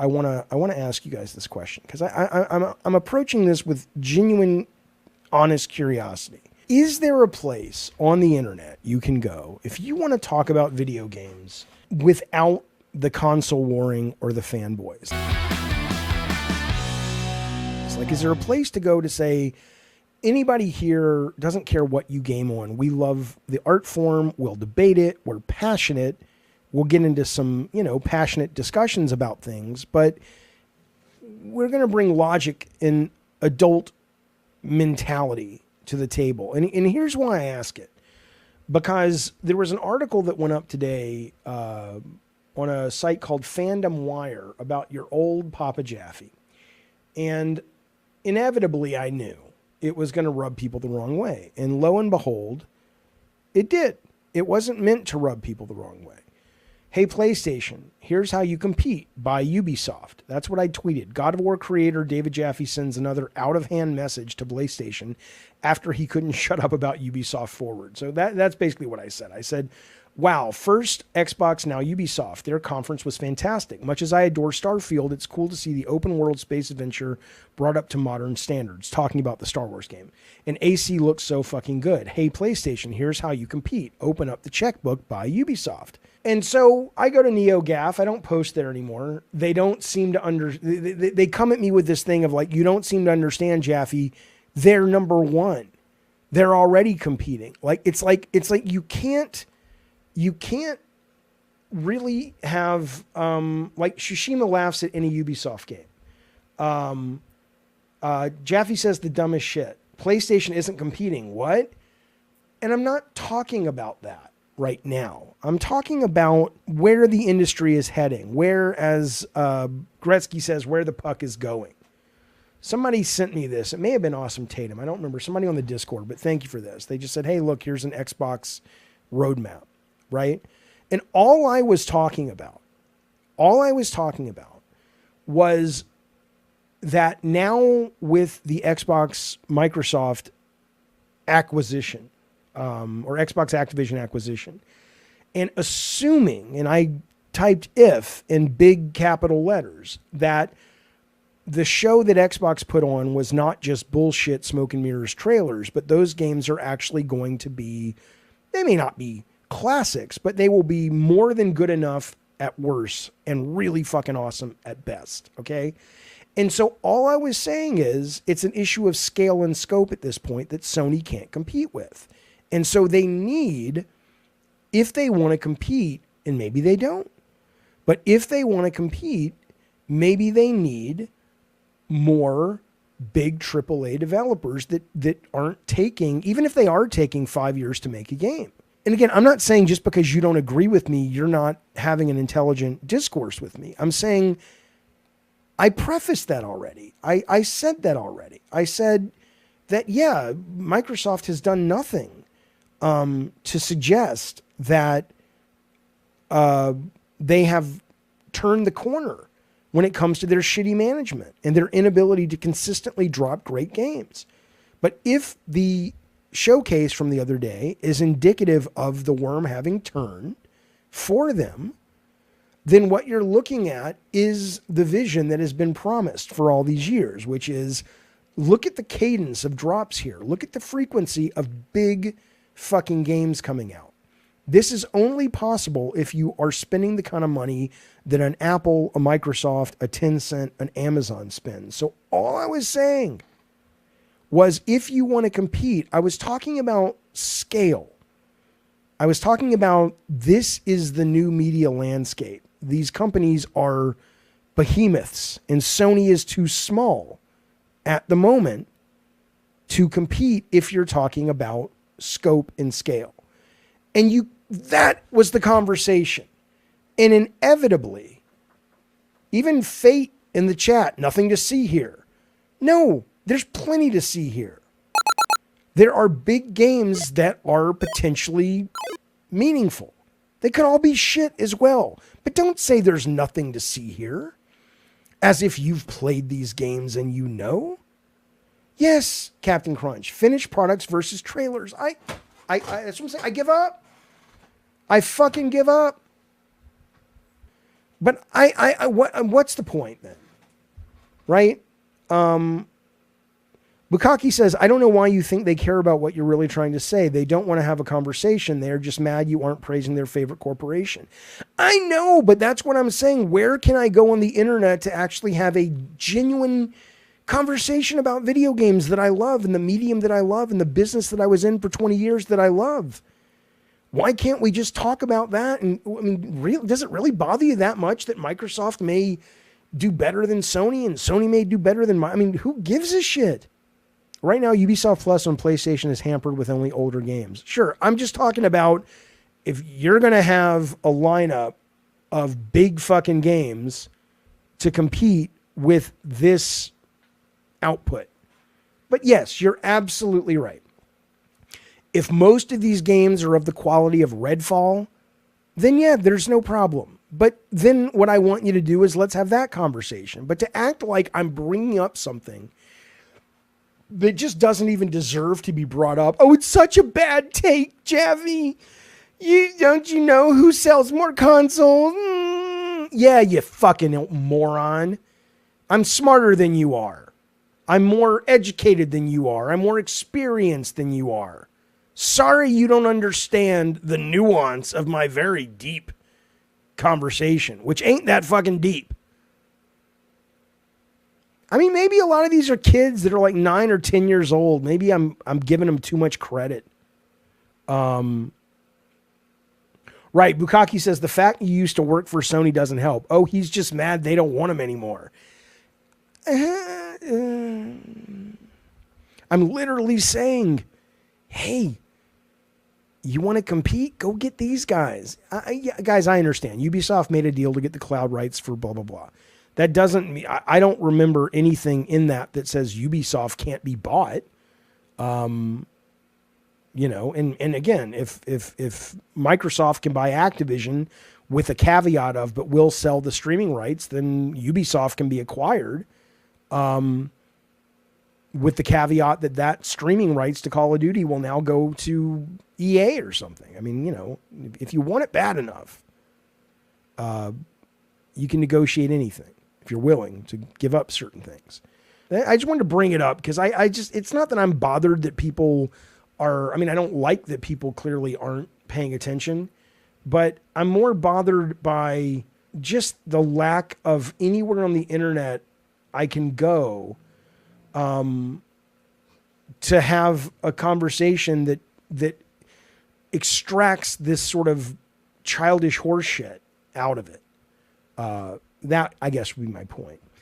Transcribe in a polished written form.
I want to ask you guys this question, because I'm approaching this with genuine, honest curiosity. Is there a place on the internet you can go if you want to talk about video games without the console warring or the fanboys? It's like, is there a place to go to say, anybody here doesn't care what you game on. We love the art form. We'll debate it. We're passionate. We'll get into some, passionate discussions about things, but we're going to bring logic and adult mentality to the table. And here's why I ask it. Because there was an article that went up today on a site called Fandom Wire about your old Papa Jaffe. And inevitably, I knew it was going to rub people the wrong way. And lo and behold, it did. It wasn't meant to rub people the wrong way. Hey, PlayStation, here's how you compete by Ubisoft. That's what I tweeted. God of War creator David Jaffe sends another out-of-hand message to PlayStation after he couldn't shut up about Ubisoft Forward. So that's basically what I said. I said, wow, first Xbox, now Ubisoft. Their conference was fantastic. Much as I adore Starfield, it's cool to see the open world space adventure brought up to modern standards, talking about the Star Wars game. And AC looks so fucking good. Hey, PlayStation, here's how you compete. Open up the checkbook by Ubisoft. And so I go to NeoGAF. I don't post there anymore. They don't seem to they come at me with this thing of like, you don't seem to understand, Jaffe. They're number one. They're already competing. It's like you can't really have, like Tsushima laughs at any Ubisoft game. Jaffe says the dumbest shit. PlayStation isn't competing. What? And I'm not talking about that right now. I'm talking about where the industry is heading, where, as Gretzky says, where the puck is going. Somebody sent me this. It may have been Awesome Tatum. I don't remember. Somebody on the Discord, but thank you for this. They just said, hey, look, here's an Xbox roadmap, right? And all I was talking about was that now with the Xbox Microsoft acquisition, or Xbox Activision acquisition, and assuming, and I typed if in big capital letters, that the show that Xbox put on was not just bullshit smoke and mirrors trailers, but those games are actually going to be, they may not be classics, but they will be more than good enough at worst and really fucking awesome at best. Okay. And so all I was saying is it's an issue of scale and scope at this point that Sony can't compete with. And so they need, if they want to compete, and maybe they don't, but if they want to compete, maybe they need more big AAA developers that aren't taking, even if they are taking 5 years to make a game. And again, I'm not saying just because you don't agree with me, you're not having an intelligent discourse with me. I'm saying I prefaced that already. I said that already. I said that, yeah, Microsoft has done nothing to suggest that they have turned the corner when it comes to their shitty management and their inability to consistently drop great games. But if the showcase from the other day is indicative of the worm having turned for them, then what you're looking at is the vision that has been promised for all these years, which is, look at the cadence of drops here. Look at the frequency of big fucking games coming out. This is only possible if you are spending the kind of money that an Apple, a Microsoft, a Tencent, an Amazon spends. So all I was saying was, if you want to compete, I was talking about scale. I was talking about, this is the new media landscape. These companies are behemoths, and Sony is too small at the moment to compete if you're talking about scope and scale. And that was the conversation. And inevitably, even Fate in the chat, nothing to see here. No, there's plenty to see here. There are big games that are potentially meaningful. They could all be shit as well. But don't say there's nothing to see here, as if you've played these games and you know. Yes, Captain Crunch, finished products versus trailers. That's what I'm saying. I give up. I fucking give up. But what's the point then? Right? Bukaki says, I don't know why you think they care about what you're really trying to say. They don't want to have a conversation. They're just mad you aren't praising their favorite corporation. I know, but that's what I'm saying. Where can I go on the internet to actually have a genuine conversation about video games that I love and the medium that I love and the business that I was in for 20 years that I love? Why can't we just talk about that? And I mean, does it really bother you that much that Microsoft may do better than Sony and Sony may do better than I mean, who gives a shit? Right now, Ubisoft Plus on PlayStation is hampered with only older games. Sure, I'm just talking about if you're going to have a lineup of big fucking games to compete with this output. But yes, you're absolutely right. If most of these games are of the quality of Redfall, then yeah, there's no problem. But then what I want you to do is let's have that conversation. But to act like I'm bringing up something that just doesn't even deserve to be brought up. Oh, it's such a bad take, Javi. Don't you know who sells more consoles? Yeah, you fucking moron. I'm smarter than you are. I'm more educated than you are. I'm more experienced than you are. Sorry you don't understand the nuance of my very deep conversation, which ain't that fucking deep. I mean, maybe a lot of these are kids that are like 9 or 10 years old. Maybe I'm giving them too much credit. Right, Bukaki says, the fact you used to work for Sony doesn't help. Oh, he's just mad they don't want him anymore. I'm literally saying, hey, you want to compete? Go get these guys. Guys, I understand. Ubisoft made a deal to get the cloud rights for blah, blah, blah. That doesn't mean, I don't remember anything in that says Ubisoft can't be bought. And again, if Microsoft can buy Activision with a caveat of, but we'll sell the streaming rights, then Ubisoft can be acquired. With the caveat that streaming rights to Call of Duty will now go to EA or something. I mean, if you want it bad enough, you can negotiate anything if you're willing to give up certain things. I just wanted to bring it up because it's not that I'm bothered that people are, I don't like that people clearly aren't paying attention, but I'm more bothered by just the lack of anywhere on the internet I can go to have a conversation that extracts this sort of childish horseshit out of it. That, I guess, would be my point.